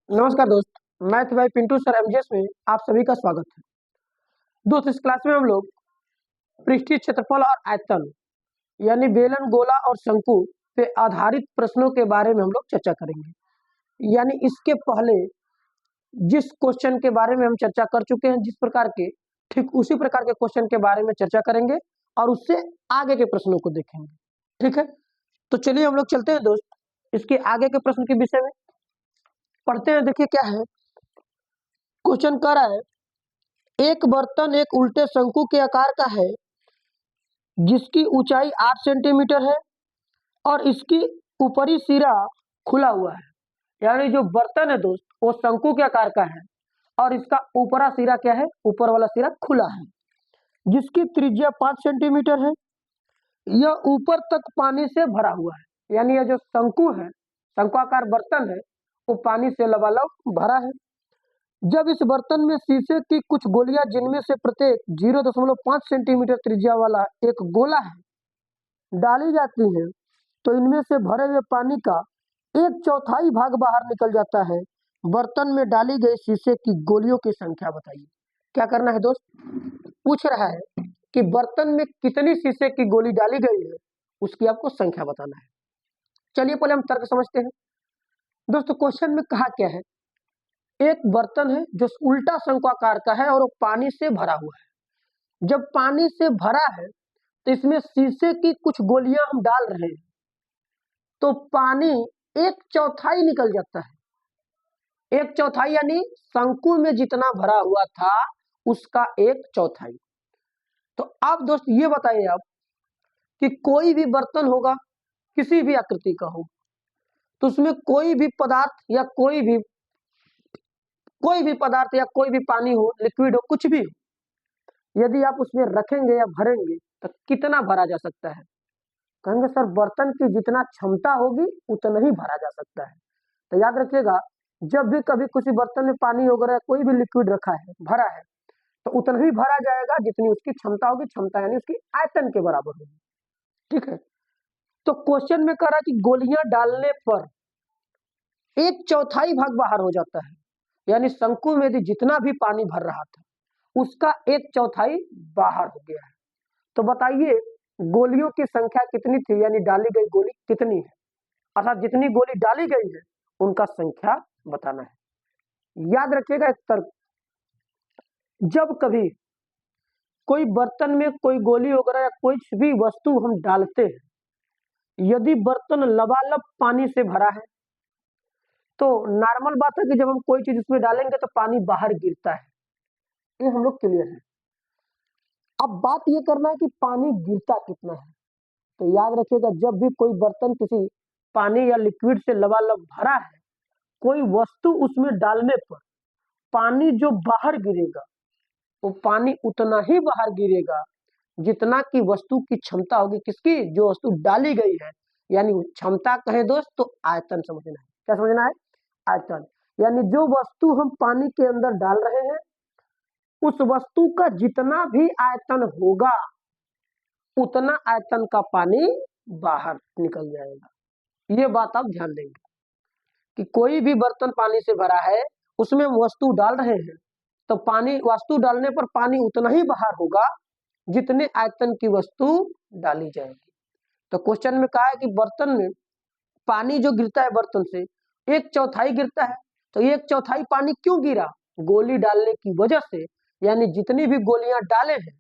नमस्कार दोस्त, मैथ भाई पिंटू सर एमजीएस में आप सभी का स्वागत है। दोस्त इस क्लास में हम लोग पृष्ठीय क्षेत्रफल और आयतन यानी बेलन, गोला और शंकु पे आधारित प्रश्नों के बारे में हम लोग चर्चा करेंगे। यानी इसके पहले जिस क्वेश्चन के बारे में हम चर्चा कर चुके हैं, जिस प्रकार के, ठीक उसी प्रकार के क्वेश्चन के बारे में चर्चा करेंगे और उससे आगे के प्रश्नों को देखेंगे। ठीक है, तो चलिए हम लोग चलते हैं दोस्त इसके आगे के प्रश्न के विषय में पढ़ते हैं। देखिए क्या है, क्वेश्चन कह रहा है एक बर्तन एक उल्टे शंकु के आकार का है जिसकी ऊंचाई 8 सेंटीमीटर है और इसकी ऊपरी सिरा खुला हुआ है। यानी जो बर्तन है दोस्त वो शंकु के आकार का है और इसका ऊपरा सिरा क्या है, ऊपर वाला सिरा खुला है, जिसकी त्रिज्या 5 सेंटीमीटर है। यह ऊपर तक पानी से भरा हुआ है। यानी यह जो शंकु है, शंकुआकार बर्तन है, वो पानी से लबालब भरा है। जब इस बर्तन में शीशे की कुछ गोलियां जिनमें से प्रत्येक 0.5 सेंटीमीटर त्रिज्या वाला एक गोला है डाली जाती हैं, तो इनमें से भरे हुए पानी का 1/4 भाग बाहर निकल जाता है। बर्तन में डाली गई शीशे की गोलियों की संख्या बताइए। क्या करना है दोस्त, पूछ रहा है कि बर्तन में कितनी शीशे की गोली डाली गई है, उसकी आपको संख्या बताना है। चलिए पहले हम तर्क समझते हैं। दोस्तों क्वेश्चन में कहा क्या है, एक बर्तन है जो उल्टा शंकुआकार का है और वो पानी से भरा हुआ है। जब पानी से भरा है तो इसमें शीशे की कुछ गोलियां हम डाल रहे हैं, तो पानी 1/4 निकल जाता है। 1/4 यानी शंकु में जितना भरा हुआ था उसका 1/4। तो आप दोस्त ये बताइए आप कि कोई भी बर्तन होगा, किसी भी आकृति का हो, तो उसमें कोई भी पदार्थ या कोई भी पदार्थ या कोई भी पानी हो, लिक्विड हो, कुछ भी हो, यदि आप उसमें रखेंगे या भरेंगे तो कितना भरा जा सकता है। कहेंगे सर बर्तन की जितना क्षमता होगी उतना ही भरा जा सकता है। तो याद रखिएगा, जब भी कभी किसी बर्तन में पानी वगैरह कोई भी लिक्विड रखा है, भरा है, तो उतना ही भरा जाएगा जितनी उसकी क्षमता होगी। क्षमता यानी उसकी आयतन के बराबर होगी। ठीक है, तो क्वेश्चन में कह रहा है कि गोलियां डालने पर 1/4 भाग बाहर हो जाता है। यानी शंकु में यदि जितना भी पानी भर रहा था उसका 1/4 बाहर हो गया है। तो बताइए गोलियों की संख्या कितनी थी, यानी डाली गई गोली कितनी है, अर्थात जितनी गोली डाली गई है उनका संख्या बताना है। याद रखिएगा एक तर्क, जब कभी कोई बर्तन में कोई गोली वगैरह या कोई भी वस्तु हम डालते हैं, यदि बर्तन लबालब पानी से भरा है तो नॉर्मल बात है कि जब हम कोई चीज उसमें डालेंगे तो पानी बाहर गिरता है। ये हम लोग क्लियर है। अब बात ये करना है कि पानी गिरता कितना है। तो याद रखिएगा, जब भी कोई बर्तन किसी पानी या लिक्विड से लबालब भरा है, कोई वस्तु उसमें डालने पर पानी जो बाहर गिरेगा वो पानी उतना ही बाहर गिरेगा जितना कि वस्तु की क्षमता होगी, किसकी, जो वस्तु डाली गई है। यानी क्षमता कहे दोस्त तो आयतन समझना है। क्या समझना है, आयतन। यानी जो वस्तु हम पानी के अंदर डाल रहे हैं उस वस्तु का जितना भी आयतन होगा उतना आयतन का पानी बाहर निकल जाएगा। ये बात आप ध्यान देंगे कि कोई भी बर्तन पानी से भरा है, उसमें वस्तु डाल रहे हैं, तो पानी, वस्तु डालने पर पानी उतना ही बाहर होगा जितने आयतन की वस्तु डाली जाएगी। तो क्वेश्चन में कहा है कि बर्तन में पानी जो गिरता है बर्तन से 1/4 गिरता है। तो 1/4 पानी क्यों गिरा, गोली डालने की वजह से। यानी जितनी भी गोलियां डाले हैं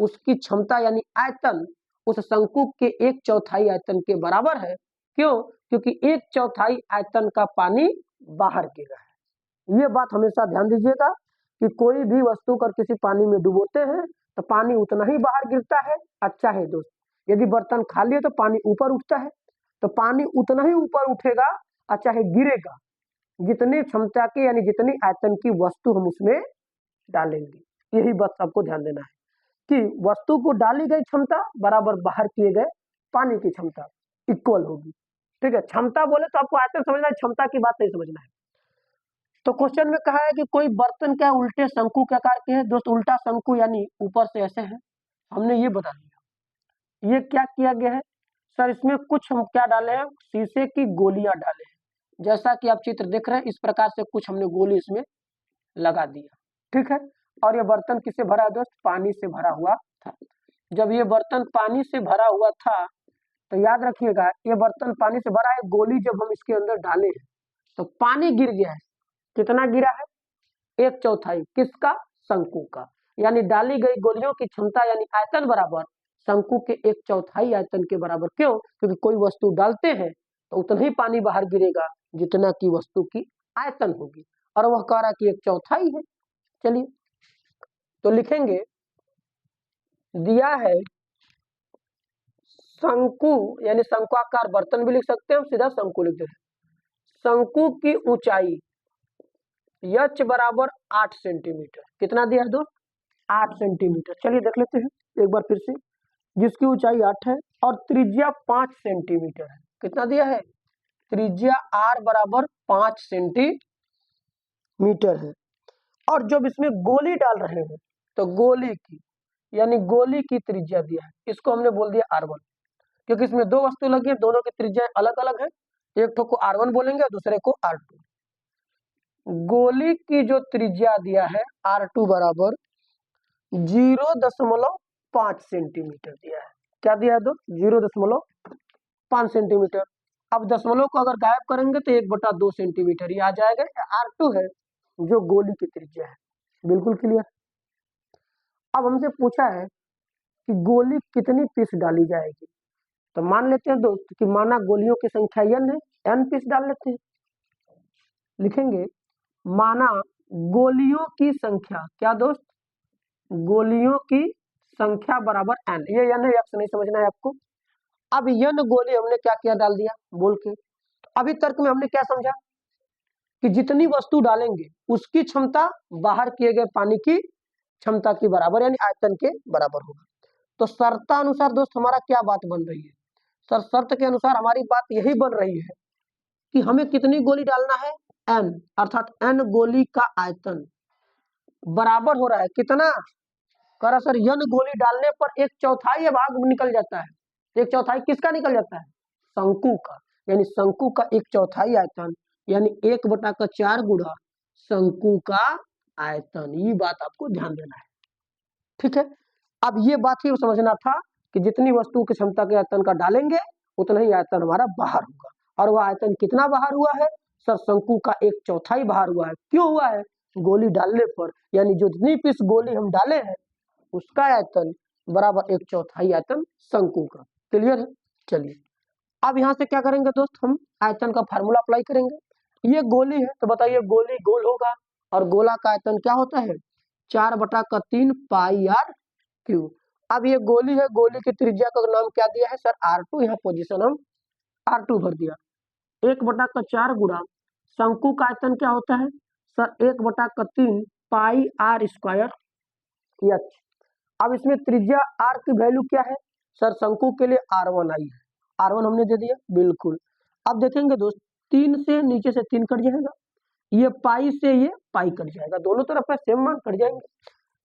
उसकी क्षमता यानी आयतन उस शंकु के 1/4 आयतन के बराबर है। क्यों, क्योंकि 1/4 आयतन का पानी बाहर गिर रहा है। ये बात हमेशा ध्यान दीजिएगा कि कोई भी वस्तु कर किसी पानी में डुबोते हैं तो पानी उतना ही बाहर गिरता है। अच्छा है दोस्त, यदि बर्तन खाली है तो पानी ऊपर उठता है, तो पानी उतना ही ऊपर उठेगा और चाहे गिरेगा जितनी क्षमता की यानी जितनी आयतन की वस्तु हम उसमें डालेंगे। यही बात सबको ध्यान देना है कि वस्तु को डाली गई क्षमता बराबर बाहर किए गए पानी की क्षमता इक्वल होगी। ठीक है, क्षमता बोले तो आपको आयतन समझना है, क्षमता की बात नहीं समझना है। तो क्वेश्चन में कहा है कि कोई बर्तन क्या उल्टे शंकु के आकार के है। दोस्त उल्टा शंकु यानी ऊपर से ऐसे है, हमने ये बता दिया। ये क्या किया गया है सर, इसमें कुछ हम क्या डाले हैं, शीशे की गोलियां डाले हैं। जैसा कि आप चित्र देख रहे हैं, इस प्रकार से कुछ हमने गोली इसमें लगा दिया, ठीक है। और ये बर्तन किससे भरा है दोस्त? पानी से भरा हुआ था। जब ये बर्तन पानी से भरा हुआ था तो याद रखिएगा, ये बर्तन पानी से भरा है, गोली जब हम इसके अंदर डाले हैं तो पानी गिर गया है। कितना गिरा है? 1/4 किसका? शंकु का। यानी डाली गई गोलियों की क्षमता यानी आयतन बराबर शंकु के 1/4 आयतन के बराबर। क्यों? क्योंकि कोई वस्तु डालते हैं तो उतना ही पानी बाहर गिरेगा जितना की वस्तु की आयतन होगी, और वह कह रहा कि 1/4 है। चलिए तो लिखेंगे, दिया है शंकु यानी शंक्वाकार बर्तन भी लिख सकते हैं, हम सीधा शंकु लिख देते हैं। शंकु की ऊंचाई h बराबर 8 सेंटीमीटर। कितना दिया है दोस्त? 8 सेंटीमीटर। चलिए देख लेते हैं एक बार फिर से, जिसकी ऊंचाई 8 है और त्रिज्या 5 सेंटीमीटर है। कितना दिया है? त्रिज्या r बराबर 5 सेंटीमीटर है। और जब इसमें गोली डाल रहे हैं तो गोली की यानी गोली की त्रिज्या दिया है, इसको हमने बोल दिया r1, क्योंकि इसमें दो वस्तु लगी है, दोनों की त्रिज्या अलग अलग है। एक को r1 बोलेंगे और दूसरे को r2। गोली की जो त्रिज्या दिया है r2 बराबर 0.5 सेंटीमीटर दिया है। क्या दिया है? 0.5 सेंटीमीटर। अब दशमलव को अगर गायब करेंगे तो 1/2 सेंटीमीटर ही आ जाएगा। r2 है जो गोली की त्रिज्या है। बिल्कुल क्लियर। अब हमसे पूछा है कि गोली कितनी पीस डाली जाएगी, तो मान लेते हैं दोस्त कि माना गोलियों की संख्या n है, n पीस डाल लेते हैं। लिखेंगे, माना गोलियों की संख्या, क्या दोस्त? गोलियों की संख्या बराबर n। ये n है, x नहीं समझना है आपको। अब n गोली हमने क्या किया? डाल दिया बोल के। अभी तर्क में हमने क्या समझा कि जितनी वस्तु डालेंगे उसकी क्षमता बाहर किए गए पानी की क्षमता के बराबर यानी आयतन के बराबर होगा। तो शर्तानुसार दोस्त हमारा क्या बात बन रही है? सर शर्त के अनुसार हमारी बात यही बन रही है कि हमें कितनी गोली डालना है? n, अर्थात n गोली का आयतन बराबर हो रहा है कितना? कह रहा सर n गोली डालने पर 1/4 भाग निकल जाता है। 1/4 किसका निकल जाता है? शंकु का। यानी शंकु का 1/4 आयतन यानी 1/4 गुणा शंकु का आयतन। ये बात आपको ध्यान देना है, ठीक है। अब ये बात ही समझना था कि जितनी वस्तु की क्षमता के आयतन का डालेंगे उतना ही आयतन हमारा बाहर होगा। और वह आयतन कितना बाहर हुआ है? सर शंकु का 1/4 बाहर हुआ है। क्यों हुआ है? गोली डालने पर, यानी जो जितनी पीस गोली हम डाले हैं उसका आयतन बराबर 1/4 आयतन शंकु का। क्लियर है? चलिए अब यहाँ से क्या करेंगे दोस्त? हम आयतन का फार्मूला अप्लाई करेंगे। ये गोली है तो बताइए गोली गोल होगा और गोला का आयतन क्या होता है? 4/3 पाई r क्यूब। अब ये गोली है, गोली की त्रिज्या का नाम क्या दिया है? Sir r2। यहाँ पोजीशन हम r2 भर दिया। 1/4 गुणा शंकु का आयतन क्या होता है? सर 1/3 पाई r स्क्वायर h। अब इसमें त्रिज्या r की वैल्यू क्या है? सर शंकु के लिए r1 आई है, r1 हमने दे दिया। बिल्कुल। अब देखेंगे दोस्त 3 से नीचे से 3 कट जाएगा, ये पाई से ये पाई कट जाएगा, दोनों तरफ में सेम मान कट जाएंगे।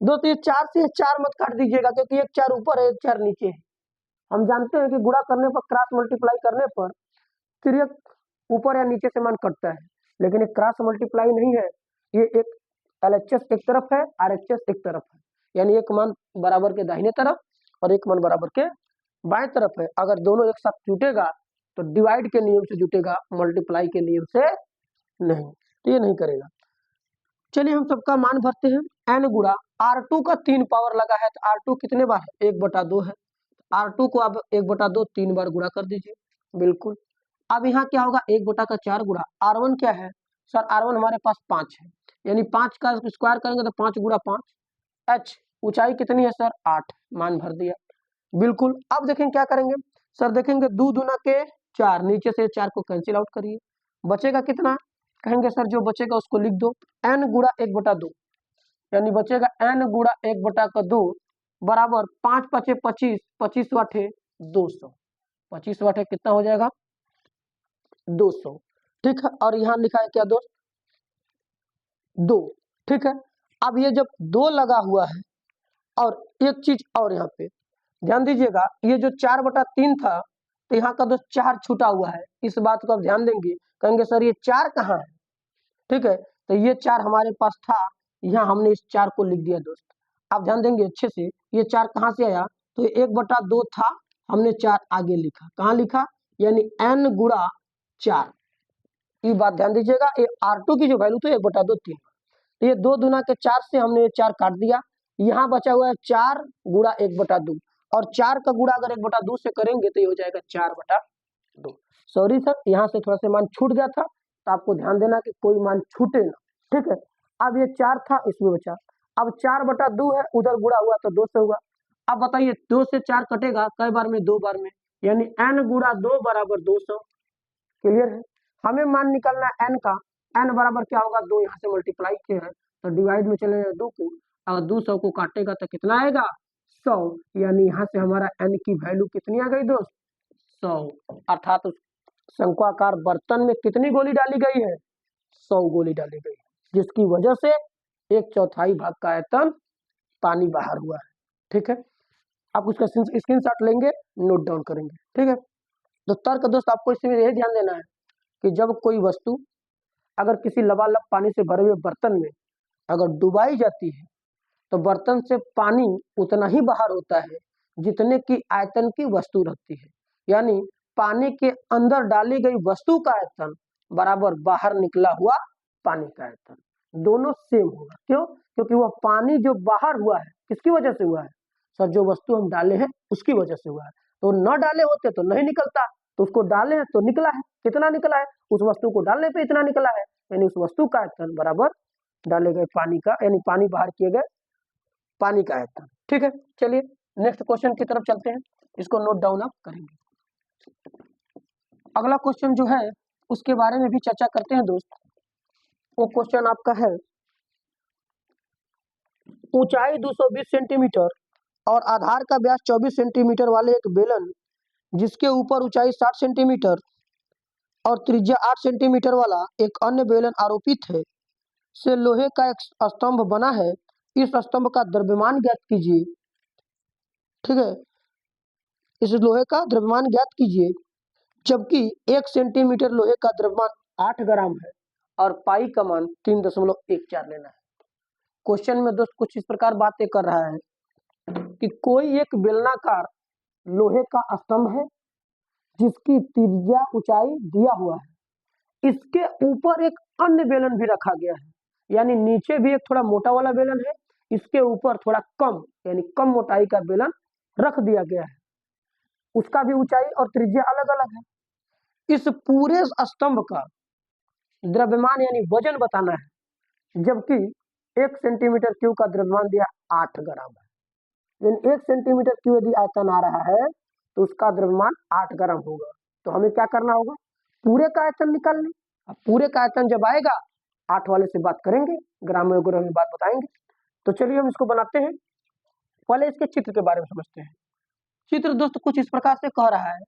दोस्तों ये 4 से 4 मत काट दीजिएगा क्योंकि एक 4 ऊपर है एक 4 नीचे है। हम जानते हैं कि गुणा करने पर क्रॉस मल्टीप्लाई करने पर फिर एक ऊपर या नीचे से मान कटता है, लेकिन एक क्रॉस मल्टीप्लाई नहीं है। ये एक LHS एक तरफ है, RHS एक तरफ है, यानी एक मान बराबर के दाहिने तरफ और एक मान बराबर के बाएं तरफ है। अगर दोनों एक साथ जुटेगा तो डिवाइड के नियम से जुटेगा, मल्टीप्लाई के नियम से नहीं, तो ये नहीं करेगा। चलिए हम सबका मान भरते हैं। n गुणा r2 का 3 पावर लगा है तो r2 कितने बार है? 1/2 है। r2 को आप 1/2 3 बार गुणा कर दीजिए। बिल्कुल। अब यहाँ क्या होगा? 1/4 गुणा r1 क्या है? सर r1 हमारे पास 5 है, यानी 5 का स्क्वायर करेंगे तो 5 गुणा 5। h ऊंचाई कितनी है? सर 8, मान भर दिया। बिल्कुल। अब देखें क्या करेंगे? सर देखेंगे 2 दूना के 4, नीचे से 4 को कैंसिल आउट करिए, बचेगा कितना? कहेंगे सर जो बचेगा उसको लिख दो, n गुणा 1/2, यानी बचेगा n गुणा 1/2 बराबर 5 × 5 = 25, 25 वाटे 200, 25 वाटे कितना हो जाएगा? 200। ठीक है। और यहाँ लिखा है क्या दोस्त? 2। ठीक है। अब ये जब 2 लगा हुआ है, और एक चीज और यहाँ पे ध्यान दीजिएगा, ये जो 4/3 था तो यहाँ का दोस्त 4 छूटा हुआ है, इस बात को आप ध्यान देंगे, कहेंगे सर ये 4 कहाँ है, ठीक है। तो ये 4 हमारे पास था, यहाँ हमने इस 4 को लिख दिया दोस्त। आप ध्यान देंगे अच्छे से, ये 4 कहाँ से आया, तो 1/2 था, हमने 4 आगे लिखा, कहाँ लिखा, यानी n गुणा 4। ये बात ध्यान दीजिएगा, ये R2 की जो वैल्यू थी 1/2 थी, ये 2 दूना के 4 से हमने ये 4 काट दिया, यहाँ बचा हुआ है 4 गुणा 1/2, और 4 का गुणा अगर 1/2 से करेंगे तो ये हो जाएगा 4/2। सॉरी सर, यहाँ से थोड़ा सा मान छूट गया था, तो आपको ध्यान देना कि कोई मान छूटे ना, ठीक है। अब ये 4 था, इसमें बचा, अब 4/2 है, उधर गुणा हुआ तो 2 से हुआ। अब बताइए 2 से 4 कटेगा कई बार में, 2 बार में, यानी n गुणा 2 बराबर 200। क्लियर है, हमें मान निकालना है n का, n बराबर क्या होगा, 2 यहाँ से मल्टीप्लाई किए हैं तो डिवाइड में चले 2 को, अगर 200 को काटेगा तो कितना आएगा, 100, यानी यहाँ से हमारा n की वैल्यू कितनी आ गई दोस्त, 100। अर्थात उस शंक्वाकार बर्तन में कितनी गोली डाली गई है, 100 गोली डाली गई, जिसकी वजह से 1/4 भाग का आयतन पानी बाहर हुआ है, ठीक है। आप उसका स्क्रीनशॉट लेंगे, नोट डाउन करेंगे, ठीक है। तो तर्क दोस्त आपको इसमें यही ध्यान देना है कि जब कोई वस्तु अगर किसी लबालब पानी से भरे हुए बर्तन में अगर डुबाई जाती है तो बर्तन से पानी उतना ही बाहर होता है जितने की आयतन की वस्तु रखती है, यानी पानी के अंदर डाली गई वस्तु का आयतन बराबर बाहर निकला हुआ पानी का आयतन, दोनों सेम होगा। क्यों, क्योंकि वह पानी जो बाहर हुआ है किसकी वजह से हुआ है, सर जो वस्तु हम डाले हैं उसकी वजह से हुआ है। तो न डाले होते तो नहीं निकलता, तो उसको डाले हैं तो निकला है, कितना निकला है, उस वस्तु को डालने पे इतना निकला है, यानी उस वस्तु का आयतन बराबर डाले गए पानी का, यानी पानी बाहर किए गए पानी का आयतन, ठीक है। चलिए नेक्स्ट क्वेश्चन की तरफ चलते हैं, इसको नोट डाउन आप करेंगे। अगला क्वेश्चन जो है उसके बारे में भी चर्चा करते हैं दोस्त। वो क्वेश्चन आपका है, ऊंचाई 220 सेंटीमीटर और आधार का व्यास 24 सेंटीमीटर वाले एक बेलन जिसके ऊपर ऊंचाई 60 सेंटीमीटर और त्रिज्या 8 सेंटीमीटर वाला एक अन्य बेलन आरोपित है से लोहे का एक स्तंभ बना है, इस स्तंभ का द्रव्यमान ज्ञात कीजिए, ठीक है। इस लोहे का द्रव्यमान ज्ञात कीजिए, जबकि 1 सेंटीमीटर लोहे का द्रव्यमान 8 ग्राम है और पाई का मान 3.14 लेना है। क्वेश्चन में दोस्त कुछ इस प्रकार बातें कर रहा है कि कोई एक बेलनाकार लोहे का स्तंभ है जिसकी त्रिज्या ऊंचाई दिया हुआ है, इसके ऊपर एक अन्य बेलन भी रखा गया है, यानी नीचे भी एक थोड़ा मोटा वाला बेलन है, इसके ऊपर थोड़ा कम यानी कम मोटाई का बेलन रख दिया गया है, उसका भी ऊंचाई और त्रिज्या अलग अलग है। इस पूरे स्तंभ का द्रव्यमान यानी वजन बताना है, जबकि 1 सेंटीमीटर क्यूब का द्रव्यमान दिया 8 ग्राम है, यानी 1 सेंटीमीटर क्यूब यदि आयतन आ रहा है तो उसका द्रव्यमान 8 ग्राम होगा। तो हमें क्या करना होगा, पूरे का आयतन निकाल लें। अब पूरे का आयतन जब आएगा 8 वाले से बात करेंगे, ग्राम में ग्राम में बात बताएंगे। तो चलिए हम इसको बनाते हैं, पहले इसके चित्र के बारे में समझते हैं। चित्र दोस्त कुछ इस प्रकार से कह रहा है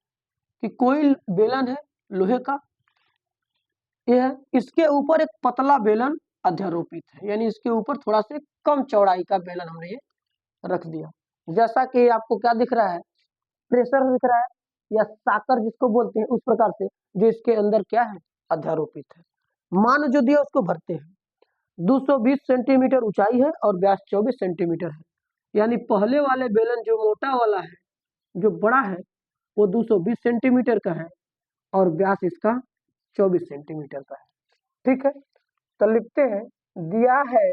कि कोई बेलन है लोहे का, यह है, इसके ऊपर एक पतला बेलन अध्यारोपित है, यानी इसके ऊपर थोड़ा से कम चौड़ाई का बेलन हमने ये रख दिया। जैसा कि आपको क्या दिख रहा है, प्रेशर दिख रहा है या साकर जिसको बोलते हैं, उस प्रकार से जो इसके अंदर क्या है, अध्यारोपित है। मान जो दिया उसको भरते हैं। 220 सेंटीमीटर ऊंचाई है और व्यास 24 सेंटीमीटर है, यानी पहले वाले बेलन जो मोटा वाला है, जो बड़ा है, वो 220 सेंटीमीटर का है और व्यास इसका 24 सेंटीमीटर का है, ठीक है। तो लिखते हैं, दिया है,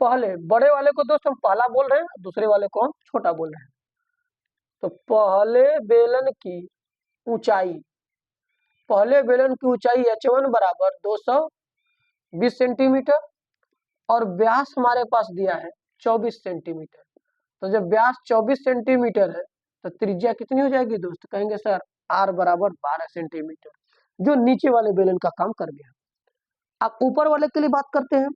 पहले बड़े वाले को दोस्त हम पहला बोल रहे हैं, दूसरे वाले को हम छोटा बोल रहे हैं। तो पहले बेलन की ऊंचाई, पहले बेलन की ऊंचाई h1 बराबर 220 सेंटीमीटर और व्यास हमारे पास दिया है 24 सेंटीमीटर। तो जब व्यास 24 सेंटीमीटर है तो त्रिज्या कितनी हो जाएगी दोस्त, कहेंगे सर r बराबर 12 सेंटीमीटर, जो नीचे वाले बेलन का काम कर गया। अब ऊपर वाले के लिए बात करते हैं।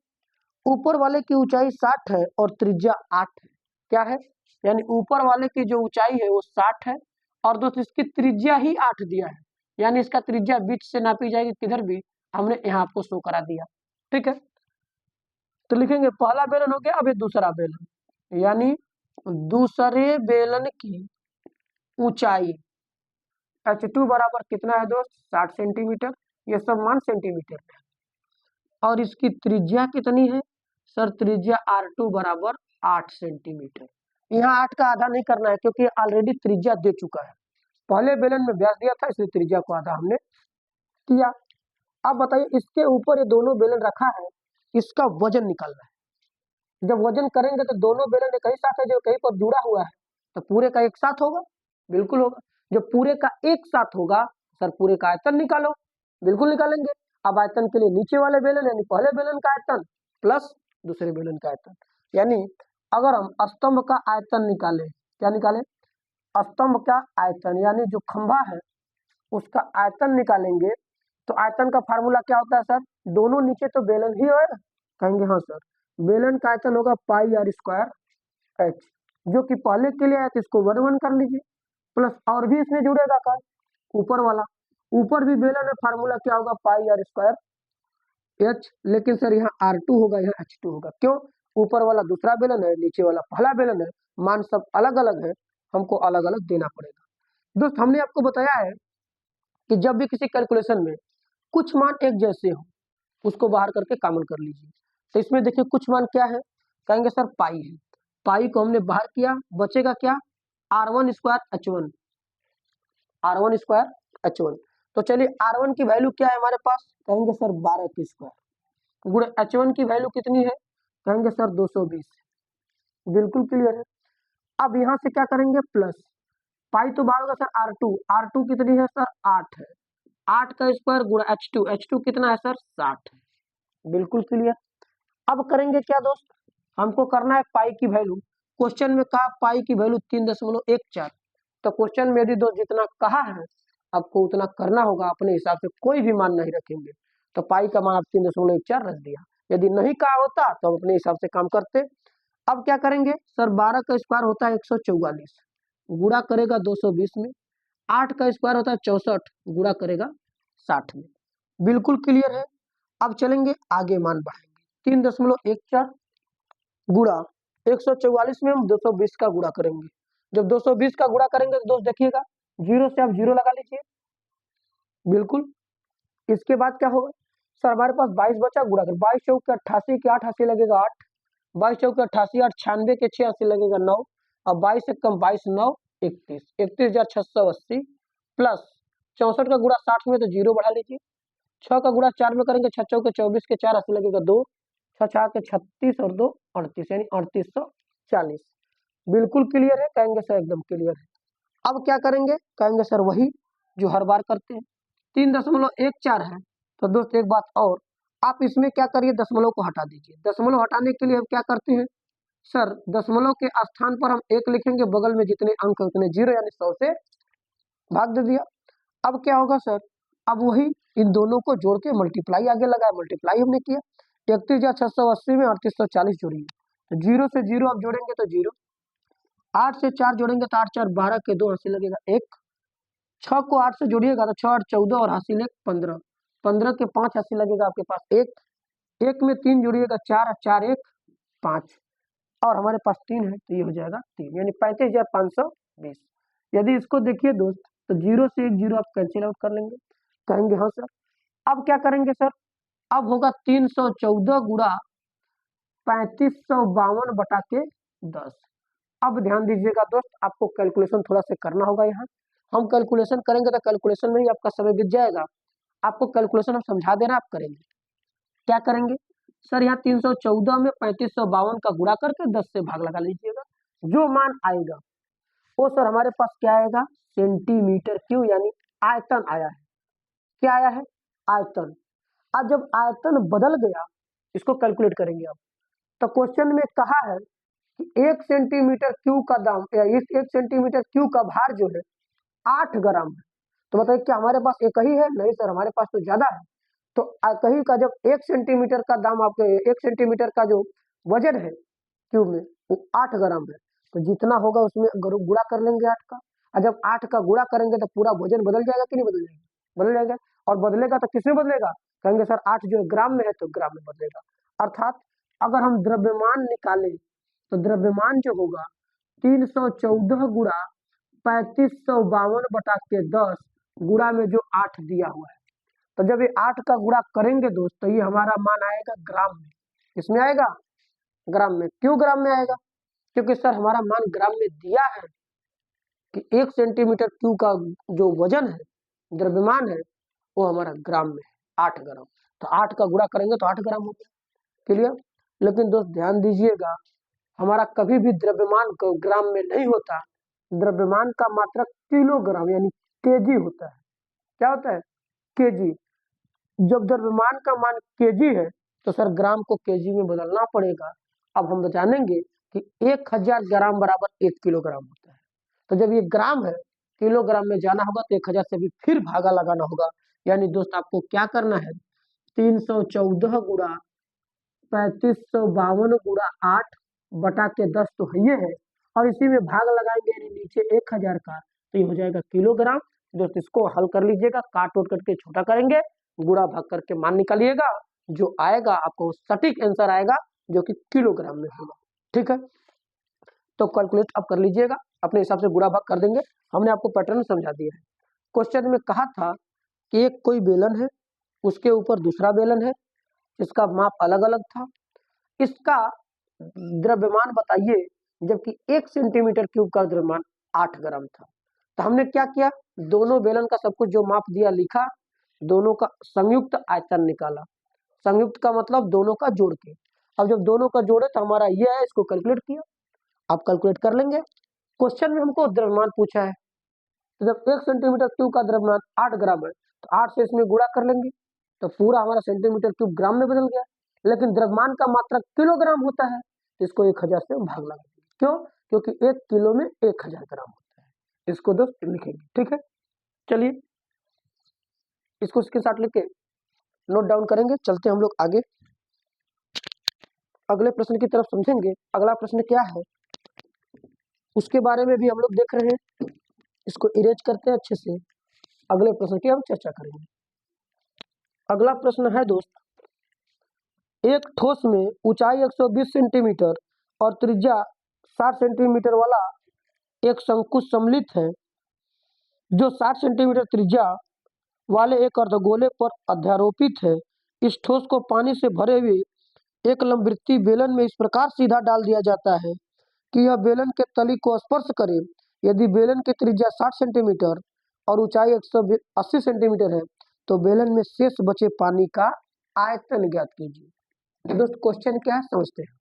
ऊपर वाले की ऊंचाई 60 है और त्रिज्या 8 है, क्या है, यानी ऊपर वाले की जो ऊंचाई है वो 60 है और दोस्त इसकी त्रिज्या ही 8 दिया है, यानी इसका त्रिज्या बीच से नापी जाएगी, किधर भी हमने यहाँ आपको शो करा दिया, ठीक है। तो लिखेंगे पहला बेलन हो गया, अब ये दूसरा बेलन, यानी दूसरे बेलन की ऊंचाई H2 बराबर कितना है दोस्त, 60 सेंटीमीटर, ये सब मान सेंटीमीटर में है। और इसकी त्रिज्या कितनी है सर, त्रिज्या R2 बराबर 8 सेंटीमीटर। यहाँ 8 का आधा नहीं करना है क्योंकि ऑलरेडी त्रिज्या दे चुका है, पहले बेलन में व्यास दिया था इसलिए त्रिज्या को आधा हमने किया। अब बताइए इसके ऊपर ये दोनों बेलन रखा है, इसका वजन निकालना है। जब वजन करेंगे तो दोनों बेलन एक ही साथ है, जो कहीं पर जुड़ा हुआ है तो पूरे का एक साथ होगा, बिल्कुल होगा। जब पूरे का एक साथ होगा सर पूरे का आयतन निकालो, बिल्कुल निकालेंगे। अब आयतन के लिए नीचे वाले बेलन यानी पहले बेलन का आयतन प्लस दूसरे बेलन का आयतन, यानी अगर हम स्तंभ का आयतन निकालें, क्या निकालें, स्तंभ का आयतन यानी जो खंभा है उसका आयतन निकालेंगे तो आयतन का फार्मूला क्या होता है सर, दोनों नीचे तो बेलन ही है, कहेंगे हाँ सर, बेलन का आयतन होगा पाई आर स्क्वायर एच, जो कि पहले के लिए आया तो इसको 1 कर लीजिए, प्लस और भी इसमें जुड़ेगा का ऊपर वाला, ऊपर भी बेलन है, फार्मूला क्या होगा पाई आर स्क्वायर एच, लेकिन सर यहाँ R2 होगा यहाँ H2 होगा, क्यों, ऊपर वाला दूसरा बेलन है नीचे वाला पहला बेलन है, मान सब अलग अलग है, हमको अलग अलग देना पड़ेगा। दोस्त हमने आपको बताया है कि जब भी किसी कैलकुलेशन में कुछ मान एक जैसे हो उसको बाहर करके कॉमन कर लीजिए। तो इसमें देखिए कुछ मान क्या है, कहेंगे सर पाई है, पाई को हमने बाहर किया, बचेगा क्या, R1 square H1, R1 square H1। तो चलिए R1 की वैल्यू क्या है हमारे पास, कहेंगे सर 12 की स्क्वायर, गुणे H1 की वैल्यू कितनी है, कहेंगे सर 220, बिल्कुल क्लियर है। अब यहाँ से क्या करेंगे प्लस, पाई तो बाहर होगा सर R2, R2 कितनी है सर 8 है, 8 का स्क्वायर गुणा H2, H2 कितना है सर 60 है, बिल्कुल क्लियर। अब करेंगे क्या दोस्त, हमको करना है पाई की वैल्यू, क्वेश्चन में कहा पाई की वैल्यू 3.14, तो क्वेश्चन में यदि दोस्त जितना कहा है आपको उतना करना होगा, अपने हिसाब से कोई भी मान नहीं रखेंगे, तो पाई का मान आप 3.14 रख दिया, यदि नहीं कहा होता तो हम अपने हिसाब से काम करते। अब क्या करेंगे सर, 12 का स्क्वायर होता है 144, गुणा करेगा 220 में, 8 का स्क्वायर होता है 64, गुणा करेगा 60 में, बिल्कुल क्लियर है। अब चलेंगे आगे मान बढ़ाएंगे, 3.14 गुणा 144 में हम 220 का गुणा करेंगे, जब 220 का गुणा करेंगे तो दोस्त देखिएगा जीरो से आप जीरो लगा लीजिए, बिल्कुल। इसके बाद क्या होगा सर, हमारे पास 22 बचा, गुणा कर 22 चौक के 88 के 8 80 लगेगा 8, 22 चौक के 88 8 96 के 6 80 लगेगा 9, अब 22 से कम 22 9 31, 31,680 प्लस 64 का गुणा 60 में तो जीरो बढ़ा लीजिए, 6 का गुणा 4 में करेंगे 6 चौक के 24 के 4 80 लगेगा 2, 6 4 के 36 और 2 38 यानी 3840, बिल्कुल क्लियर है, कहेंगे सर एकदम क्लियर है। अब क्या करेंगे, कहेंगे सर वही जो हर बार करते हैं, 3.14 है, तो दोस्त एक बात और, आप इसमें क्या करिए दशमलव को हटा दीजिए, दशमलव हटाने के लिए हम क्या करते हैं सर, दशमलव के स्थान पर हम 1 लिखेंगे, बगल में जितने अंक है उतने जीरो यानी 100 से भाग दे दिया। अब क्या होगा सर, अब वही इन दोनों को जोड़ के मल्टीप्लाई आगे लगाया, मल्टीप्लाई हमने किया, 31,680 में 3840 जोड़िए, तो जीरो से जीरो आप जोड़ेंगे तो जीरो, 8 से 4 जोड़ेंगे तो 8 4 12 के 2 80 लगेगा 1, 6 को 8 से जोड़िएगा तो 6 8 14 और हासिल 1 15, 15 के 5 80 लगेगा आपके पास 1, 1 में 3 जोड़िएगा 4 4 1 5, और हमारे पास 3 है तो ये हो जाएगा 3, यानी 35,520। यदि इसको देखिए दोस्त तो जीरो से एक जीरो आप कैंसिल आउट कर लेंगे, कहेंगे हाँ सर। अब क्या करेंगे सर, अब होगा 314 गुणा 3552 बटा के 10। अब ध्यान दीजिएगा दोस्त, आपको कैलकुलेशन थोड़ा सा करना होगा, यहाँ हम कैलकुलेशन करेंगे तो कैलकुलेशन में ही आपका समय बीत जाएगा, आपको कैलकुलेशन हम समझा दे रहे हैं, आप करेंगे क्या करेंगे सर, यहाँ 314 में 3552 का गुणा करके 10 से भाग लगा लीजिएगा, जो मान आएगा वो सर हमारे पास क्या आएगा सेंटीमीटर क्यूब, यानी आयतन आया है, क्या आया है आयतन। अब जब आयतन बदल गया इसको कैलकुलेट करेंगे अब, तो क्वेश्चन में कहा है कि 1 सेंटीमीटर क्यूब का दाम या इस 1 सेंटीमीटर क्यूब का भार जो है 8 ग्राम है, तो बताइए क्या हमारे पास एक ही है, नहीं सर हमारे पास तो ज्यादा है, तो कहीं का जब 1 सेंटीमीटर का दाम आपके 1 सेंटीमीटर का जो वजन है क्यूब में वो 8 ग्राम है, तो जितना होगा उसमें गुणा कर लेंगे 8 का, और जब 8 का गुणा करेंगे तो पूरा वजन बदल जाएगा कि नहीं बदल जाएगा, बदल जाएगा, और बदलेगा तो किसमें बदलेगा, कहेंगे सर 8 जो है ग्राम में है तो ग्राम में बदलेगा, अर्थात अगर हम द्रव्यमान निकालें तो द्रव्यमान जो होगा 314 गुणा 3552/10 गुणा में जो 8 दिया हुआ है, तो जब ये 8 का गुणा करेंगे दोस्त तो ये हमारा मान आएगा ग्राम में। किसमें आएगा? ग्राम में। क्यों ग्राम में आएगा? क्योंकि सर हमारा मान ग्राम में दिया है कि 1 सेंटीमीटर क्यूब का जो वजन है, द्रव्यमान है, वो हमारा ग्राम में है 8 ग्राम। तो 8 का गुणा करेंगे तो 8 ग्राम हो गया। क्लियर? लेकिन दोस्त ध्यान दीजिएगा, हमारा कभी भी द्रव्यमान को ग्राम में नहीं होता, द्रव्यमान का मात्रक किलोग्राम यानी केजी होता है। क्या होता है? केजी। जब द्रव्यमान का मान केजी है तो सर ग्राम को केजी में बदलना पड़ेगा। अब हम जानेंगे कि 1000 ग्राम बराबर 1 किलोग्राम होता है। तो जब ये ग्राम है, किलोग्राम में जाना होगा तो 1000 से भी फिर भागा लगाना होगा। यानी दोस्त आपको क्या करना है? 314 गुणा 3552 गुणा 8 बटा के 10 तो ये है, और इसी में भाग लगाएंगे यानी नीचे 1000 का, तो ये हो जाएगा किलोग्राम। दोस्त इसको हल कर लीजिएगा, काट उठ करके छोटा करेंगे, गुणा भाग करके मान निकालिएगा, जो आएगा आपको सटीक आंसर आएगा जो कि किलोग्राम में होगा। ठीक है, तो कैलकुलेट अब कर लीजिएगा, अपने हिसाब से गुणा भाग कर देंगे। हमने आपको पैटर्न समझा दिया है। क्वेश्चन में कहा था कि एक कोई बेलन है, उसके ऊपर दूसरा बेलन है, इसका माप अलग अलग था, इसका द्रव्यमान बताइए, जबकि 1 सेंटीमीटर क्यूब का द्रव्यमान 8 ग्राम था। तो हमने क्या किया? दोनों बेलन का सब कुछ जो माप दिया लिखा, दोनों का संयुक्त आयतन निकाला। संयुक्त का मतलब दोनों का जोड़ के। अब जब दोनों का जोड़े तो हमारा ये है, इसको कैलकुलेट किया। आप कैलकुलेट कर लेंगे। क्वेश्चन में हमको द्रव्यमान पूछा है, तो जब 1 सेंटीमीटर क्यूब का द्रव्यमान 8 ग्राम है तो 8 से इसमें गुणा कर लेंगे, तो पूरा हमारा सेंटीमीटर क्यूब ग्राम में बदल गया। लेकिन द्रव्यमान का मात्रक किलोग्राम होता है, तो इसको 1000 से भाग लगाएंगे। क्यों? क्योंकि 1 किलो में 1000 ग्राम होता है। इसको दोस्त लिखेंगे। ठीक है, चलिए इसको इसके साथ लिख के नोट डाउन करेंगे। चलते हम लोग आगे अगले प्रश्न की तरफ समझेंगे। अगला प्रश्न क्या है उसके बारे में भी हम लोग देख रहे हैं। इसको इरेज करते हैं अच्छे से, अगले प्रश्न की हम चर्चा करेंगे। अगला प्रश्न है दोस्त, एक ठोस में ऊंचाई 120 सेंटीमीटर और त्रिज्या 60 सेंटीमीटर वाला एक शंकु सम्मिलित है, जो 60 सेंटीमीटर त्रिज्या वाले एक अर्धगोले पर अध्यारोपित है। इस ठोस को पानी से भरे हुए एक लंबवृत्तीय बेलन में इस प्रकार सीधा डाल दिया जाता है कि यह बेलन के तली को स्पर्श करे। यदि बेलन की त्रिज्या 60 सेंटीमीटर और ऊंचाई 180 सेंटीमीटर है तो बेलन में शेष बचे पानी का आयतन ज्ञात कीजिए। दोस्त क्वेश्चन क्या है समझते हैं।